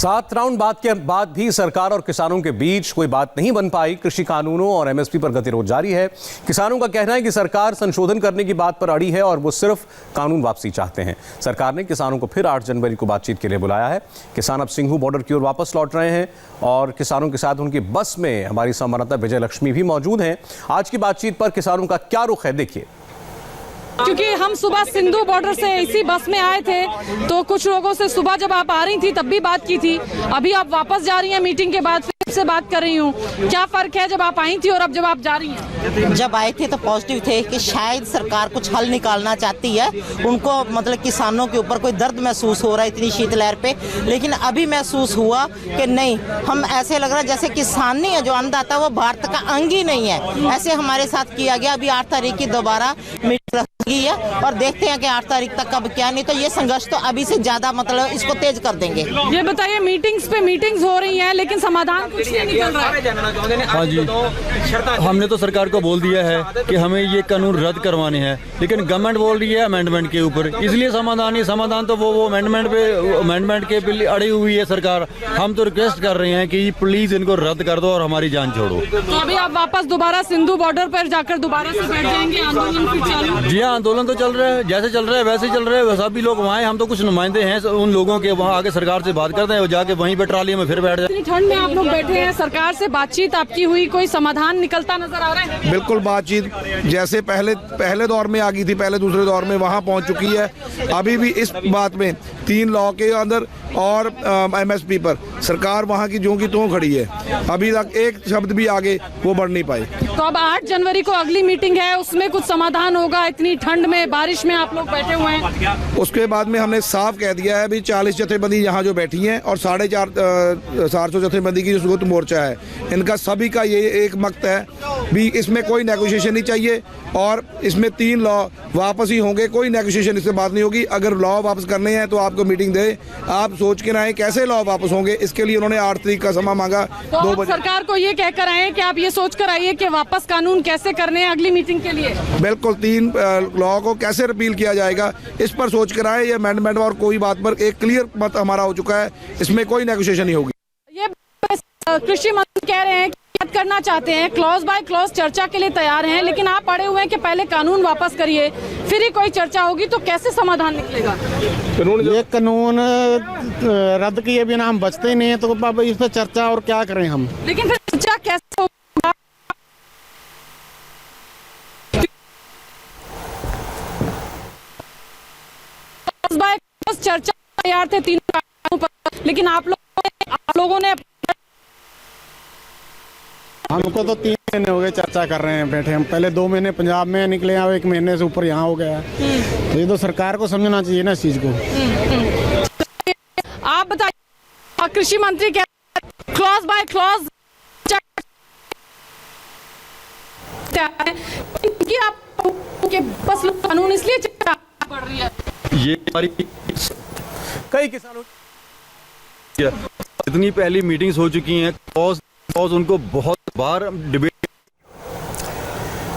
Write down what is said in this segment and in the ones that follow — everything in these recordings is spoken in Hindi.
7 राउंड के बाद भी सरकार और किसानों के बीच कोई बात नहीं बन पाई। कृषि कानूनों और एमएसपी पर गतिरोध जारी है। किसानों का कहना है कि सरकार संशोधन करने की बात पर अड़ी है और वो सिर्फ कानून वापसी चाहते हैं। सरकार ने किसानों को फिर 8 जनवरी को बातचीत के लिए बुलाया है। किसान अब सिंघू बॉर्डर की ओर वापस लौट रहे हैं और किसानों के साथ उनकी बस में हमारी संवाददाता विजय लक्ष्मी भी मौजूद हैं। आज की बातचीत पर किसानों का क्या रुख है, देखिए। क्योंकि हम सुबह सिंधु बॉर्डर से इसी बस में आए थे, तो कुछ लोगों से सुबह जब आप आ रही थी तब भी बात की थी। अभी आप वापस जा रही हैं मीटिंग के बाद, फिर से बात कर रही हूँ। क्या फर्क है जब आप आई थी और अब जब आप जा रही हैं? जब आए थे तो पॉजिटिव थे कि शायद सरकार कुछ हल निकालना चाहती है। उनको मतलब किसानों के ऊपर कोई दर्द महसूस हो रहा है इतनी शीतलहर पे, लेकिन अभी महसूस हुआ कि नहीं, हम ऐसे लग रहा है जैसे किसान नहीं है, जो अन्नदाता वो भारत का अंग ही नहीं है। ऐसे हमारे साथ किया गया। अभी 8 तारीख की दोबारा मीटिंग रखी है और देखते हैं कि 8 तारीख तक कब क्या, नहीं तो ये संघर्ष तो अभी से ज्यादा मतलब इसको तेज कर देंगे। ये बताइए, मीटिंग्स पे मीटिंग्स हो रही हैं लेकिन समाधान कुछ नहीं निकल रहा है। हाँ जी, हमने तो सरकार को बोल दिया है कि हमें ये कानून रद्द करवाने हैं, लेकिन गवर्नमेंट बोल रही है अमेंडमेंट के ऊपर, इसलिए समाधान तो वो अमेंडमेंट के बिल अड़ी हुई है सरकार। हम तो रिक्वेस्ट कर रहे हैं कि प्लीज इनको रद्द कर दो और हमारी जान छोड़ो। तो अभी आप वापस दोबारा सिंधु बॉर्डर पर जाकर दोबारा से बैठ जाएंगे, आंदोलन फिर चालू? जी हाँ, आंदोलन तो चल रहा है, जैसे चल रहा है वैसे चल रहा है। सभी लोग वहाँ हैं, हम तो कुछ नुमाइंदे हैं उन लोगों के, वहाँ आके सरकार से बात करते हैं, जाके वहीं पे ट्राली में फिर बैठ जाए। इतनी ठंड में आप लोग बैठे हैं, सरकार से बातचीत आपकी हुई, कोई समाधान निकलता नजर आ रहा है? बिल्कुल, बातचीत जैसे पहले दौर में आ गई थी, पहले दूसरे दौर में वहाँ पहुँच चुकी है। अभी भी इस बात में 3 लॉ के अंदर और एमएसपी पर सरकार वहाँ की ज्यों की त्यों खड़ी है। अभी तक एक शब्द भी आगे वो बढ़ नहीं पाई। तो अब 8 जनवरी को अगली मीटिंग है, उसमें कुछ समाधान होगा? इतनी ठंड में, बारिश में आप लोग बैठे हुए हैं। उसके बाद में हमने साफ कह दिया है, अभी 40 जथेबंदी यहाँ जो बैठी हैं और 450 जथेबंदी की जो संयुक्त मोर्चा है, इनका सभी का ये एक मक्त है भी, इसमें कोई नेगोशिएशन नहीं चाहिए और इसमें 3 लॉ वापस ही होंगे। कोई नेगोशिएशन इससे बात नहीं होगी। अगर लॉ वापस करने हैं तो आपको मीटिंग दे, आप सोच के आए कैसे लॉ वापस होंगे। इसके लिए उन्होंने 8 तारीख का समय मांगा। तो 2 बजे सरकार को ये कहकर आए कि आप ये सोच कर आइए कि वापस कानून कैसे करने हैं अगली मीटिंग के लिए। बिल्कुल, 3 लॉ को कैसे रिपील किया जाएगा इस पर सोच कर आए। ये अमेंडमेंट और कोई बात पर एक क्लियर मत हमारा हो चुका है, इसमें कोई नेगोशिएशन नहीं होगी। ये कृषि मंत्री कह रहे हैं बात करना चाहते हैं, क्लॉज बाय क्लॉज चर्चा के लिए तैयार हैं, लेकिन आप अड़े हुए हैं कि पहले कानून वापस करिए फिर ही कोई चर्चा होगी। तो कैसे समाधान निकलेगा? ये कानून रद्द किए बिना हम बचते ही नहीं है, तो अब इस पर चर्चा और क्या करें हम। लेकिन फिर चर्चा कैसे होगा? क्लॉज बाय क्लॉज चर्चा तैयार थे 3 कानूनों पर, लेकिन आप लोगों ने हमको तो 3 महीने हो गए चर्चा कर रहे हैं बैठे। हम पहले 2 महीने पंजाब में निकले, 1 महीने से ऊपर यहाँ हो गया। तो ये तो सरकार को समझना चाहिए ना इस चीज को। आप बताइए, कृषि मंत्री कह क्लॉज बाय क्लॉज बस कानून इसलिए चर्चा पड़ रही है। ये हमारी कई किसानों इतनी पहली मीटिंग्स हो चुकी हैं, कॉज उनको बहुत बार डिबेट।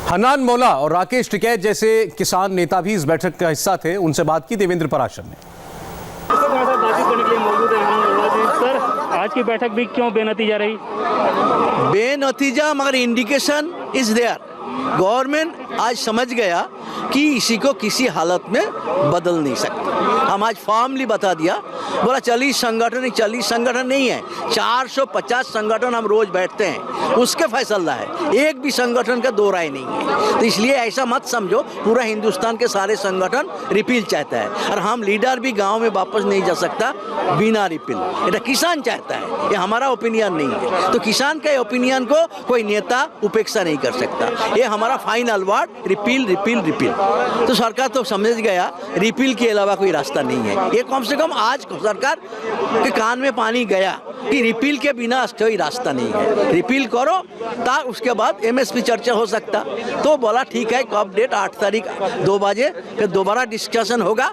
हन्नान मौला और राकेश टिकैत जैसे किसान नेता भी इस बैठक का हिस्सा थे। उनसे बात की देवेंद्र पराशर ने। बातचीत करने के लिए मौजूद है सर, आज की बैठक भी क्यों बेनतीजा रही? बेनतीजा मगर इंडिकेशन इज देयर। गवर्नमेंट आज समझ गया कि इसी को किसी हालत में बदल नहीं सकते। हम आज फॉर्मली बता दिया, बोला 40 संगठन नहीं है, 450 संगठन हम रोज बैठते हैं, उसके फैसला है। एक भी संगठन का 2 राय नहीं है। तो इसलिए ऐसा मत समझो पूरा हिंदुस्तान के सारे संगठन रिपील चाहता है और हम लीडर भी गांव में वापस नहीं जा सकता बिना रिपील। ये किसान चाहता है, ये हमारा ओपिनियन नहीं है। तो किसान के ओपिनियन को कोई नेता उपेक्षा नहीं कर सकता। ये हमारा final word, repeal repeal repeal. तो सरकार तो समझ गया रिपील के अलावा कोई रास्ता नहीं है। ये कम से कम आज सरकार के कान में पानी गया कि रिपील के बिना कोई रास्ता नहीं है। रिपील करो ता उसके बाद एमएसपी चर्चा हो सकता। तो बोला ठीक है, कब डेट 8 तारीख 2 बजे फिर दोबारा डिस्कशन होगा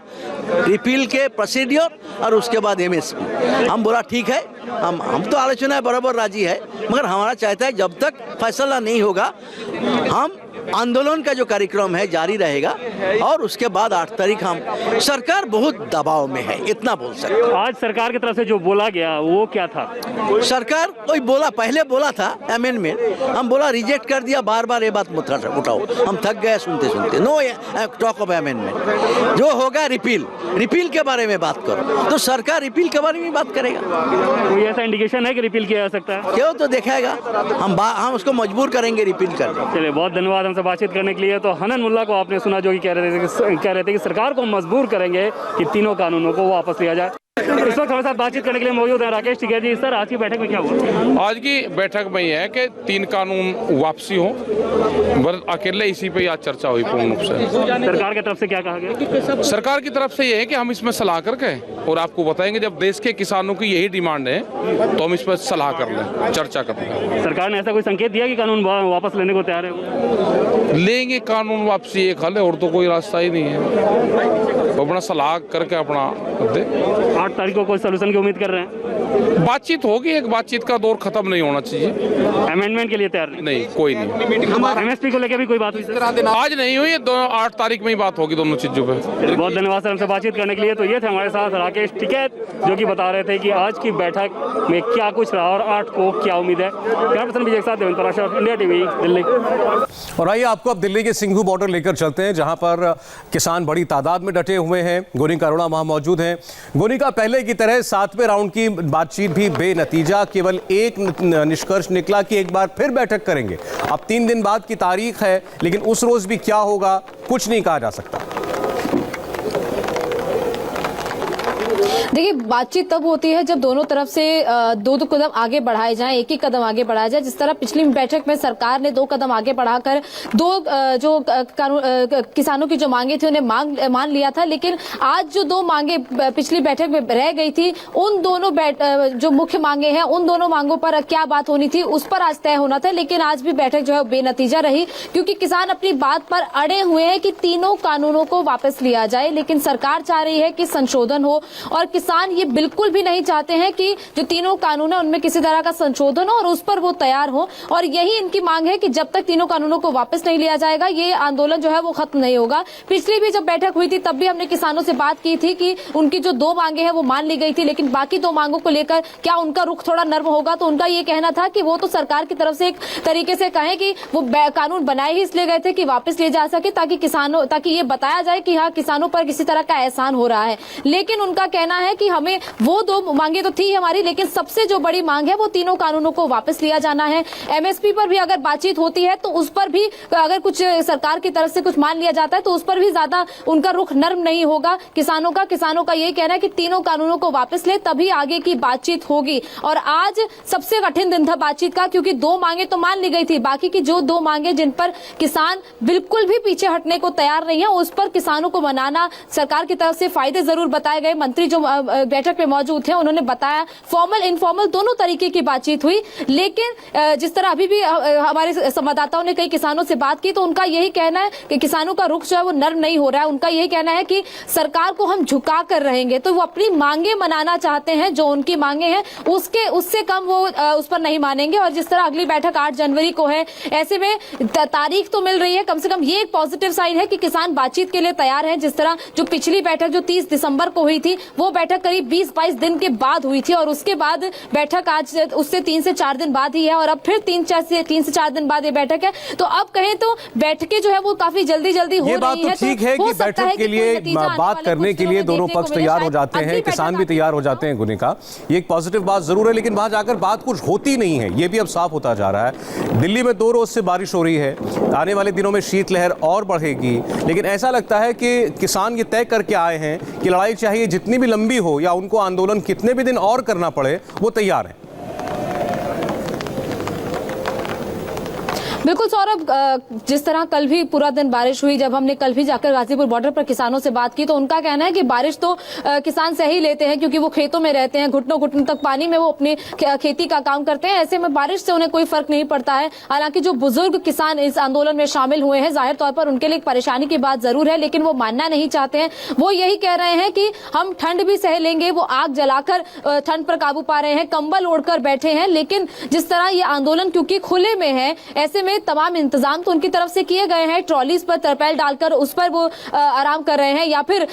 रिपील के प्रोसीड्योर और उसके बाद एमएसपी। हम बोला ठीक है, हम तो आलोचना बराबर राजी है, मगर हमारा चाहता है जब तक फैसला नहीं होगा हम आंदोलन का जो कार्यक्रम है जारी रहेगा और उसके बाद 8 तारीख हम सरकार बहुत दबाव में है, इतना बोल सकते। आज सरकार की तरफ से जो बोला गया वो क्या था? सरकार कोई बोला, पहले बोला था अमेंडमेंट, हम बोला रिजेक्ट कर दिया, बार बार ये बात मत उठाओ, हम थक गए सुनते सुनते। नो टॉक ऑफ अमेंडमेंट, जो होगा रिपील के बारे में बात करो, तो सरकार रिपील के बारे में बात करेगा। कोई ऐसा इंडिकेशन है कि रिपील किया जा सकता है? क्यों, तो दिखाएगा, हम उसको मजबूर करेंगे रिपील करने। चलिए, बहुत धन्यवाद हमसे बातचीत करने के लिए। तो हनन मुल्ला को आपने सुना जो कि कह रहे थे कि सरकार को मजबूर करेंगे कि तीनों कानूनों को वापस लिया जाए। इस वक्त हमारे साथ बातचीत करने के लिए मौजूद है राकेश टिकैत जी। सर, आज की बैठक में क्या हुआ? आज की बैठक में ये है कि 3 कानून वापसी हो, बस अकेले इसी पे आज चर्चा हुई पूर्ण रूप से। सरकार की तरफ से क्या कहा गया? सरकार की तरफ से ये है कि हम इसमें सलाह करके और आपको बताएंगे, जब देश के किसानों की यही डिमांड है तो हम इस पर सलाह कर लें, चर्चा कर लें। सरकार ने ऐसा कोई संकेत दिया कि कानून वापस लेने को तैयार है? लेंगे कानून वापसी, एक हल है और तो कोई रास्ता ही नहीं है, तो अपना सलाह करके अपना दे। 8 तारीख को कोई सोल्यूशन की उम्मीद कर रहे हैं? बातचीत होगी, एक बातचीत का दौर खत्म नहीं होना चाहिए। अमेंडमेंट के लिए तैयार नहीं, कोई नहीं। एमएसपी को लेकर भी कोई बात हुई? आज नहीं हुई, 8 तारीख में ही बात होगी दोनों चीजों पे। बहुत धन्यवाद सर हमसे बातचीत करने के लिए। तो ये थे हमारे साथ राकेश टिकैत जो कि बता रहे थे कि आज की बैठक में क्या कुछ रहा और 8 को क्या उम्मीद है। कैमरा पर्सन विजय के साथ देवेंद्र पराशर, इंडिया टीवी, दिल्ली। और आइए आपको अब दिल्ली के सिंघू बॉर्डर लेकर चलते हैं, जहां पर किसान बड़ी तादाद में डटे हुए हैं। गोनिका अरोड़ा वहां मौजूद हैं। गोनिका, पहले की तरह 7वें राउंड की बातचीत भी बेनतीजा, केवल एक निष्कर्ष निकला कि एक बार फिर बैठक करेंगे। अब 3 दिन बाद की तारीख है, लेकिन उस रोज भी क्या होगा कुछ नहीं कहा जा सकता। देखिए, बातचीत तब होती है जब दोनों तरफ से दो कदम आगे बढ़ाए जाएं, एक ही कदम आगे बढ़ाया जाए। जिस तरह पिछली बैठक में सरकार ने 2 कदम आगे बढ़ाकर जो किसानों की जो मांगे थी उन्हें मान लिया था, लेकिन आज जो 2 मांगे पिछली बैठक में रह गई थी, उन दोनों जो मुख्य मांगे हैं, उन दोनों मांगों पर क्या बात होनी थी उस पर आज तय होना था। लेकिन आज भी बैठक जो है बेनतीजा रही, क्योंकि किसान अपनी बात पर अड़े हुए हैं कि तीनों कानूनों को वापस लिया जाए। लेकिन सरकार चाह रही है कि संशोधन हो, और किसान ये बिल्कुल भी नहीं चाहते हैं कि जो तीनों कानून है उनमें किसी तरह का संशोधन हो और उस पर वो तैयार हो। और यही इनकी मांग है कि जब तक तीनों कानूनों को वापस नहीं लिया जाएगा, ये आंदोलन जो है वो खत्म नहीं होगा। पिछली भी जब बैठक हुई थी तब भी हमने किसानों से बात की थी कि उनकी जो 2 मांगे हैं वो मान ली गई थी, लेकिन बाकी 2 मांगों को लेकर क्या उनका रुख थोड़ा नर्म होगा। तो उनका ये कहना था कि वो तो सरकार की तरफ से एक तरीके से कहें कि वो कानून बनाए ही इसलिए गए थे कि वापस ले जा सके, ताकि ये बताया जाए कि हाँ, किसानों पर किसी तरह का एहसान हो रहा है। लेकिन उनका कहना है कि हमें वो 2 मांगे तो थी हमारी, लेकिन सबसे जो बड़ी मांग है वो तीनों कानूनों को वापस लिया जाना है। एमएसपी पर भी अगर बातचीत होती है तो उस पर भी अगर कुछ सरकार की तरफ से कुछ मान लिया जाता है तो उस पर भी ज्यादा उनका रुख नर्म नहीं होगा किसानों का यही कहना है कि तीनों कानूनों को वापस ले, तभी आगे की बातचीत होगी। और आज सबसे कठिन दिन था बातचीत का, क्योंकि 2 मांगे तो मान ली गई थी, बाकी की जो 2 मांगे जिन पर किसान बिल्कुल भी पीछे हटने को तैयार नहीं है, उस पर किसानों को मनाना, सरकार की तरफ से फायदे जरूर बताए गए। मंत्री जो बैठक में मौजूद थे उन्होंने बताया, फॉर्मल इनफॉर्मल दोनों तरीके की बातचीत हुई। लेकिन जिस तरह अभी भी हमारे संवाददाताओं ने कई किसानों से बात की तो उनका यही कहना है कि किसानों का रुख जो है वो नर्म नहीं हो रहा है। उनका यही कहना है कि सरकार को हम झुका कर रहेंगे, तो वो अपनी मांगे मनाना चाहते हैं, जो उनकी मांगे हैं उससे कम वो उस पर नहीं मानेंगे। और जिस तरह अगली बैठक 8 जनवरी को है, ऐसे में तारीख तो मिल रही है, कम से कम ये एक पॉजिटिव साइन है कि किसान बातचीत के लिए तैयार हैं। जिस तरह जो पिछली बैठक जो 30 दिसंबर को हुई थी, वो बैठक करीब 20-22 दिन के बाद हुई थी, और उसके बाद बैठक आज उससे 3 से 4 दिन बाद ही है, और अब फिर 3 से 4 दिन बाद ये बैठक है। तो अब कहें तो बैठकें जो है वो काफी जल्दी हो रही है। ये बात तो ठीक है कि बैठक के लिए बात करने के लिए दोनों पक्ष तैयार हो जाते हैं, किसान भी तैयार हो जाते हैं। गुनिका, ये एक पॉजिटिव बात जरूर है, लेकिन वहां जाकर बात कुछ होती नहीं है, ये भी अब साफ होता जा रहा है। दिल्ली में 2 रोज से बारिश हो रही है, आने वाले दिनों में शीतलहर और बढ़ेगी, लेकिन ऐसा लगता है कि किसान ये तय करके आए हैं कि लड़ाई चाहिए जितनी भी लंबी हो या उनको आंदोलन कितने भी दिन और करना पड़े, वो तैयार है। बिल्कुल सौरभ, जिस तरह कल भी पूरा दिन बारिश हुई, जब हमने कल भी जाकर गाजीपुर बॉर्डर पर किसानों से बात की तो उनका कहना है कि बारिश तो किसान सह ही लेते हैं, क्योंकि वो खेतों में रहते हैं, घुटनों तक पानी में वो अपनी खेती का काम करते हैं। ऐसे में बारिश से उन्हें कोई फर्क नहीं पड़ता है। हालांकि जो बुजुर्ग किसान इस आंदोलन में शामिल हुए हैं, जाहिर तौर पर उनके लिए एक परेशानी की बात जरूर है, लेकिन वो मानना नहीं चाहते हैं। वो यही कह रहे हैं कि हम ठंड भी सह लेंगे, वो आग जलाकर ठंड पर काबू पा रहे हैं, कंबल ओढ़कर बैठे हैं। लेकिन जिस तरह ये आंदोलन क्योंकि खुले में है, ऐसे में तमाम इंतजाम तो उनकी तरफ से किए गए हैं, ट्रॉलीज पर तरपाल डालकर उस पर वो आराम कर रहे हैं या फिर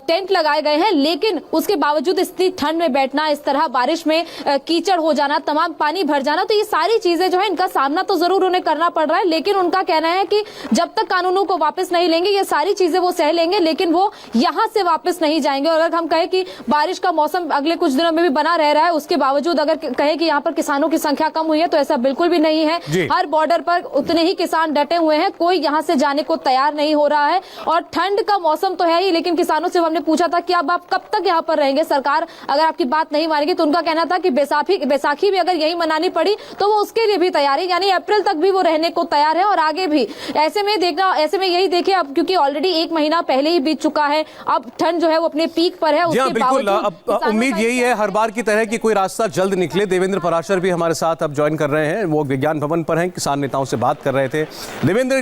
टेंट लगाए गए हैं, लेकिन उसके बावजूद इतनी ठंड में बैठना, इस तरह बारिश में कीचड़ हो जाना, तमाम पानी भर जाना, तो ये सारी चीजें जो है इनका सामना तो जरूर उन्हें करना पड़ रहा है। लेकिन उनका कहना है कि जब तक कानूनों को वापस नहीं लेंगे ये सारी चीजें वो सह लेंगे, लेकिन वो यहां से वापस नहीं जाएंगे। और अगर हम कहें कि बारिश का मौसम अगले कुछ दिनों में भी बना रह रहा है, उसके बावजूद अगर कहें कि यहाँ पर किसानों की संख्या कम हुई है तो ऐसा बिल्कुल भी नहीं है। हर बॉर्डर पर उतने ही किसान डटे हुए हैं, कोई यहाँ से जाने को तैयार नहीं हो रहा है। और ठंड का मौसम तो है ही, लेकिन किसानों से हमने पूछा था कि अब आप कब तक यहाँ पर रहेंगे, सरकार अगर आपकी बात नहीं मानेगी, तो उनका कहना था कि बैसाखी भी अगर यही मनानी पड़ी तो वो उसके लिए भी तैयार है, यानी अप्रैल तक भी वो रहने को तैयार है और आगे भी। ऐसे में यही देखिए, अब क्योंकि ऑलरेडी 1 महीना पहले ही बीत चुका है, अब ठंड जो है वो अपने पीक पर है। उसके बिल्कुल, अब उम्मीद यही है हर बार की तरह कि कोई रास्ता जल्द निकले। देवेंद्र पराशर भी हमारे साथ अब ज्वाइन कर रहे हैं, वो विज्ञान भवन पर हैं, किसान नेताओं से बात कर रहे थे। देवेंद्र,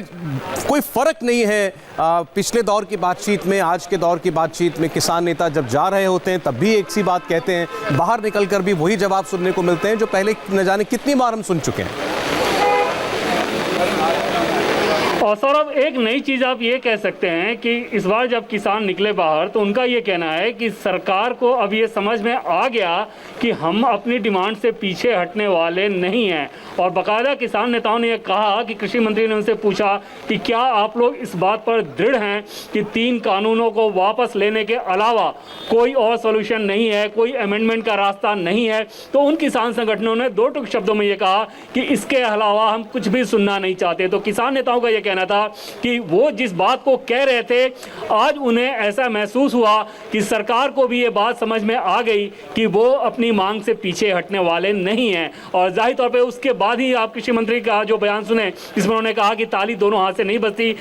कोई फर्क नहीं है पिछले दौर की बातचीत में, आज के दौर की बातचीत में? किसान नेता जब जा रहे होते हैं तब भी एक सी बात कहते हैं, बाहर निकलकर भी वही जवाब सुनने को मिलते हैं जो पहले न जाने कितनी बार हम सुन चुके हैं। और सौरभ, एक नई चीज़ आप ये कह सकते हैं कि इस बार जब किसान निकले बाहर तो उनका ये कहना है कि सरकार को अब ये समझ में आ गया कि हम अपनी डिमांड से पीछे हटने वाले नहीं हैं। और बाकायदा किसान नेताओं ने यह कहा कि कृषि मंत्री ने उनसे पूछा कि क्या आप लोग इस बात पर दृढ़ हैं कि 3 कानूनों को वापस लेने के अलावा कोई और सोल्यूशन नहीं है, कोई अमेंडमेंट का रास्ता नहीं है? तो उन किसान संगठनों ने 2 टूक शब्दों में ये कहा कि इसके अलावा हम कुछ भी सुनना नहीं चाहते। तो किसान नेताओं का ये कहना था कि वो जिस बात को कह रहे थे, आज उन्हें ऐसा महसूस हुआ कि सरकार को भी ये बात समझ में आ गई कि वो अपनी मांग से पीछे हटने वाले नहीं हैं। और जाहिर तौर पे उसके बाद ही आप कृषि मंत्री का जो बयान सुने, जिसमें उन्होंने कहा कि ताली दोनों हाथ से नहीं बजती,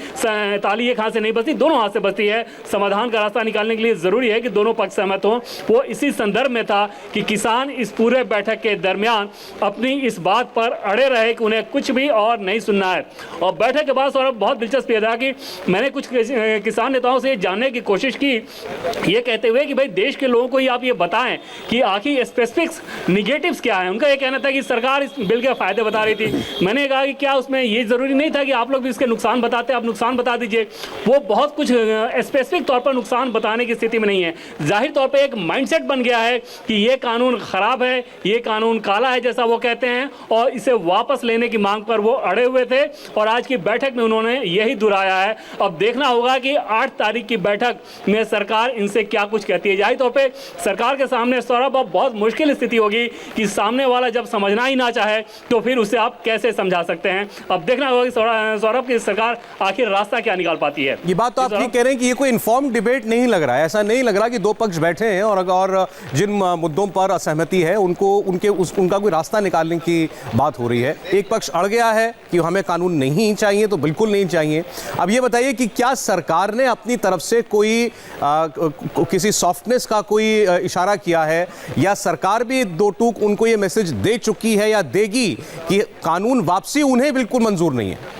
ताली एक हाथ से नहीं बजती, दोनों हाथ से बजती है। समाधान का रास्ता निकालने के लिए जरूरी है कि दोनों पक्ष सहमत हों। वो इसी संदर्भ में था कि किसान इस पूरे बैठक के दरमियान अपनी इस बात पर अड़े रहे कि उन्हें कुछ भी और नहीं सुनना है। और बैठक के बाद सौरभ, बहुत दिलचस्प यह था कि मैंने कुछ किसान नेताओं से जानने की कोशिश की, ये कहते हुए कि भाई देश के लोगों को ही आप ये बताएं कि आखिर स्पेसिफिक्स निगेटिव्स क्या है। उनका ये कहना था कि सरकार इस बिल के फायदे बता रही थी। मैंने कहा कि क्या उसमें ये जरूरी नहीं था कि आप लोग भी इसके नुकसान बताते, आप नुकसान बता दीजिए। वो बहुत कुछ स्पेसिफिक तौर पर नुकसान बताने की स्थिति में नहीं है। जाहिर तौर पर एक माइंडसेट बन गया है कि ये कानून खराब है, ये कानून काला है जैसा वो कहते हैं, और इसे वापस लेने की मांग पर वो अड़े हुए थे। और आज की बैठक में उन्होंने यही दोहराया है। अब देखना होगा कि 8 तारीख की बैठक में सरकार इनसे क्या कुछ कहती है। जाहिर तौर पे सरकार के सामने सौरभ अब बहुत मुश्किल स्थिति होगी कि सामने वाला जब समझना ही ना चाहे तो फिर उसे आप कैसे समझा सकते हैं। अब देखना होगा कि सौरभ की सरकार आखिर रास्ता क्या निकाल पाती है। ये बात तो आप ठीक कह रहे हैं कि ये कोई इन्फॉर्म डिबेट नहीं लग रहा है। ऐसा नहीं लग रहा कि 2 पक्ष बैठे हैं और जिन मुद्दों पर असहमति है उनका कोई रास्ता निकालने की बात हो रही है। एक पक्ष अड़ गया है कि हमें कानून नहीं चाहिए तो बिल्कुल नहीं चाहिए। अब ये बताइए कि क्या सरकार ने अपनी तरफ से कोई किसी सॉफ्टनेस का कोई इशारा किया है, या सरकार भी 2 टूक उनको ये मैसेज दे चुकी है या देगी कि कानून वापसी उन्हें बिल्कुल मंजूर नहीं है?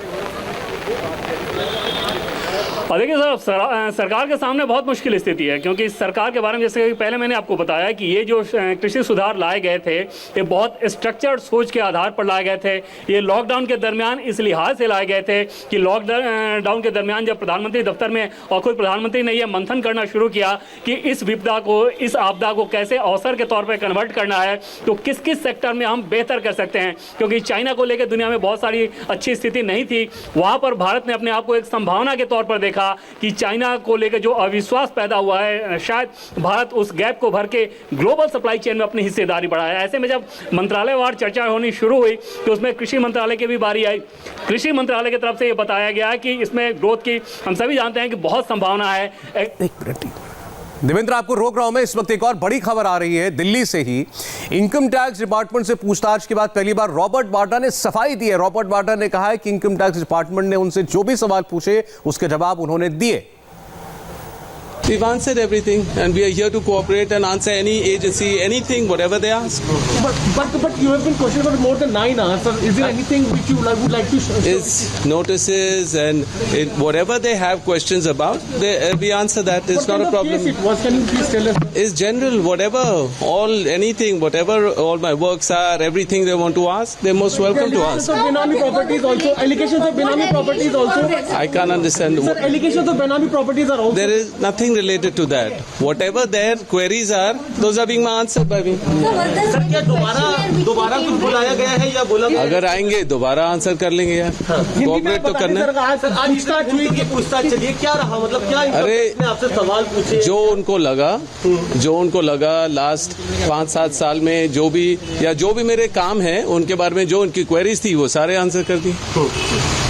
और देखिए सर, सरकार के सामने बहुत मुश्किल स्थिति है, क्योंकि सरकार के बारे में जैसे पहले मैंने आपको बताया कि ये जो कृषि सुधार लाए गए थे ये बहुत स्ट्रक्चर्ड सोच के आधार पर लाए गए थे। ये लॉकडाउन के दरमियान इस लिहाज से लाए गए थे कि लॉकडाउन के दरमियान जब प्रधानमंत्री दफ्तर में और खुद प्रधानमंत्री ने यह मंथन करना शुरू किया कि इस विपदा को, इस आपदा को कैसे अवसर के तौर पर कन्वर्ट करना है, तो किस किस सेक्टर में हम बेहतर कर सकते हैं। क्योंकि चाइना को लेकर दुनिया में बहुत सारी अच्छी स्थिति नहीं थी, वहाँ पर भारत ने अपने आप को एक संभावना के तौर पर देखा कि चाइना को लेकर जो अविश्वास पैदा हुआ है, शायद भारत उस गैप को भर के ग्लोबल सप्लाई चेन में अपनी हिस्सेदारी बढ़ाया। ऐसे में जब मंत्रालयवार चर्चा होनी शुरू हुई तो उसमें कृषि मंत्रालय की भी बारी आई। कृषि मंत्रालय की तरफ से ये बताया गया कि इसमें ग्रोथ की हम सभी जानते हैं कि बहुत संभावना है। देवेंद्र, आपको रोक रहा हूं मैं। इस वक्त एक और बड़ी खबर आ रही है दिल्ली से ही। इनकम टैक्स डिपार्टमेंट से पूछताछ के बाद पहली बार रॉबर्ट वाड्रा ने सफाई दी है। रॉबर्ट वाड्रा ने कहा है कि इनकम टैक्स डिपार्टमेंट ने उनसे जो भी सवाल पूछे उसके जवाब उन्होंने दिए। We've answered everything, and we are here to cooperate and answer any agency, anything, whatever they ask. But you have been questioned about more than 9 answers. Is there anything which you would like to show? It's notices and whatever they have questions about, we answer that. It's not a problem. What can you please tell us? It's general, whatever, anything, whatever all my works are, everything they want to ask, they're most welcome to ask. Allegations of Benami properties also. I can't understand. Sir, allegations of Benami properties are also. There is nothing related to that. Whatever their queries are, those are being answered by me. Sir क्या दोबारा कुछ बुलाया गया है या बोला? अगर आएंगे दोबारा आंसर कर लेंगे यार. कोऑपरेट तो करना. पूछताछ चलिए क्या रहा, मतलब क्या अरे आपसे सवाल पूछे? जो उनको लगा लास्ट 5-7 साल में जो भी मेरे काम है उनके बारे में जो उनकी क्वेरीज थी वो सारे आंसर कर दी.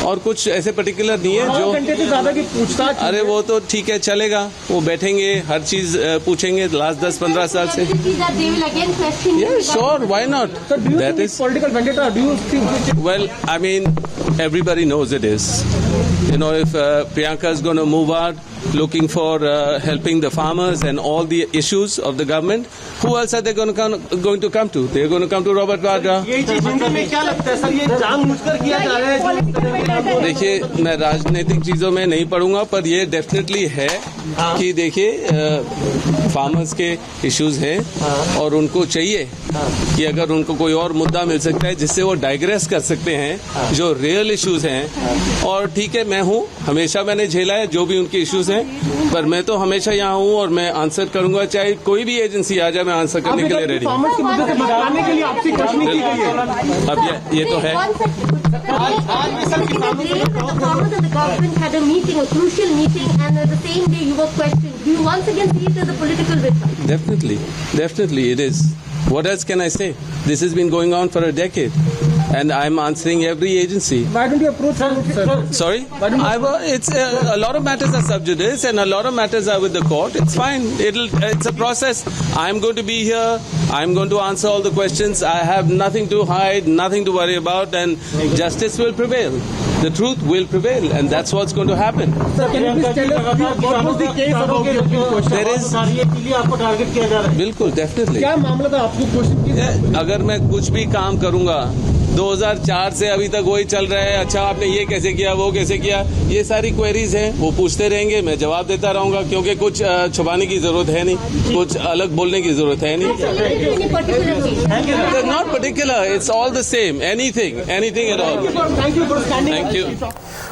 और कुछ ऐसे पर्टिकुलर नहीं है जो घंटे से ज्यादा की पूछताछ. अरे वो तो ठीक है चलेगा, वो बैठेंगे हर चीज पूछेंगे लास्ट 10-15 साल से. Sure, why not? So do you That think is it's political vendetta? Do you think? well, I mean, everybody knows it is. You know, if Priyanka is going to move out, looking for helping the farmers and all the issues of the government, who else are they going to come to? They're going to come to Robert Vadra. ये चीज हिंदी में क्या लगता है सर, ये जानबूझकर किया जा रहा है? देखिए, मैं राजनीतिक चीजों में नहीं पढ़ूंगा, पर ये डेफिनेटली है कि देखिए फार्मर्स के इश्यूज हैं और उनको चाहिए कि अगर उनको कोई और मुद्दा मिल सकता है जिससे वो डाइग्रेस कर सकते हैं जो रियल इश्यूज हैं. और ठीक है, मैं हूँ, हमेशा मैंने झेला है जो भी उनके इश्यूज हैं, पर मैं तो हमेशा यहाँ हूँ और मैं आंसर करूंगा, चाहे कोई भी एजेंसी आ जाए, मैं आंसर करने के लिए रेडी हूँ. अब ये तो है. Definitely it is. What else can I say? This has been going on for a decade, and I'm answering every agency. Why don't you approach sir? Sorry? It's a lot of matters are sub judice, and a lot of matters are with the court. It's fine. It's a process. I'm going to be here. I'm going to answer all the questions. I have nothing to hide, nothing to worry about, and justice will prevail. The truth will prevail, and that's what's going to happen. Sir, can you please tell us what was the case about There is आपको टारगेट किया जा रहा है? बिल्कुल, definitely. क्या मामला था आपको क्वेश्चन की? अगर मैं कुछ भी काम करूंगा 2004 से अभी तक वही चल रहा है, अच्छा आपने ये कैसे किया, वो कैसे किया, ये सारी क्वेरीज हैं, वो पूछते रहेंगे, मैं जवाब देता रहूंगा, क्योंकि कुछ छुपाने की जरूरत है नहीं, कुछ अलग बोलने की जरूरत है नहीं. Not particular, it's all the same, anything at all. Thank you.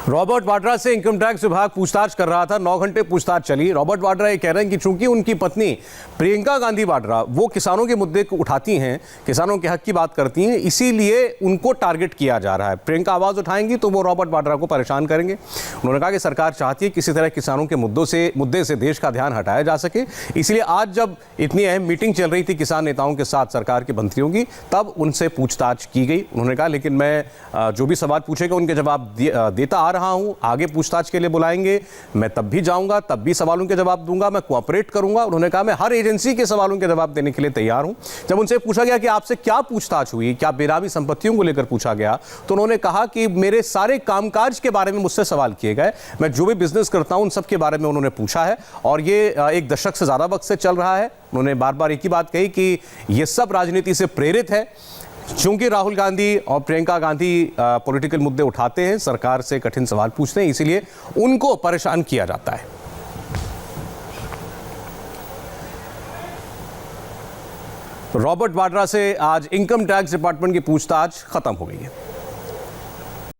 Robert Vadra से इनकम टैक्स विभाग पूछताछ कर रहा था. 9 घंटे पूछताछ चली. रॉबर्ट वाड्रा ये कह रहे हैं कि चूंकि उनकी पत्नी प्रियंका गांधी वाड्रा वो किसानों के मुद्दे को उठाती हैं, किसानों के हक की बात करती हैं, इसीलिए उनको टारगेट किया जा रहा है. प्रियंका आवाज उठाएंगी तो वो रॉबर्ट वाड्रा को परेशान करेंगे. उन्होंने कहा कि सरकार चाहती है किसी तरह किसानों के मुद्दे से देश का ध्यान हटाया जा सके. इसलिए आज जब इतनी अहम मीटिंग चल रही थी किसान नेताओं के साथ सरकार के मंत्रियों की, तब उनसे पूछताछ की गई. उन्होंने कहा लेकिन मैं जो भी सवाल पूछेगा उनके जवाब देता आ रहा हूं. आगे पूछताछ के लिए बुलाएंगे, मैं तब भी जाऊंगा, तब भी सवालों के जवाब दूंगा, मैं कोऑपरेट करूंगा. उन्होंने कहा मैं हर एजेंसी के सवालों के जवाब देने के लिए तैयार हूं. जब उनसे पूछा गया कि आपसे क्या पूछताछ हुई, क्या बेनामी संपत्तियों को लेकर पूछा गया, तो उन्होंने कहा कि मेरे सारे कामकाज के बारे में मुझसे सवाल किए गए, मैं जो भी बिजनेस करता हूं उन सब के बारे में उन्होंने पूछा है, और ये 1 दशक से ज्यादा वक्त से चल रहा है. उन्होंने बार बार एक ही बात कही कि ये सब राजनीति से प्रेरित है. चूंकि राहुल गांधी और प्रियंका गांधी पॉलिटिकल मुद्दे उठाते हैं, सरकार से कठिन सवाल पूछते हैं, इसीलिए उनको परेशान किया जाता है. रॉबर्ट वाड्रा से आज इनकम टैक्स डिपार्टमेंट की पूछताछ खत्म हो गई है.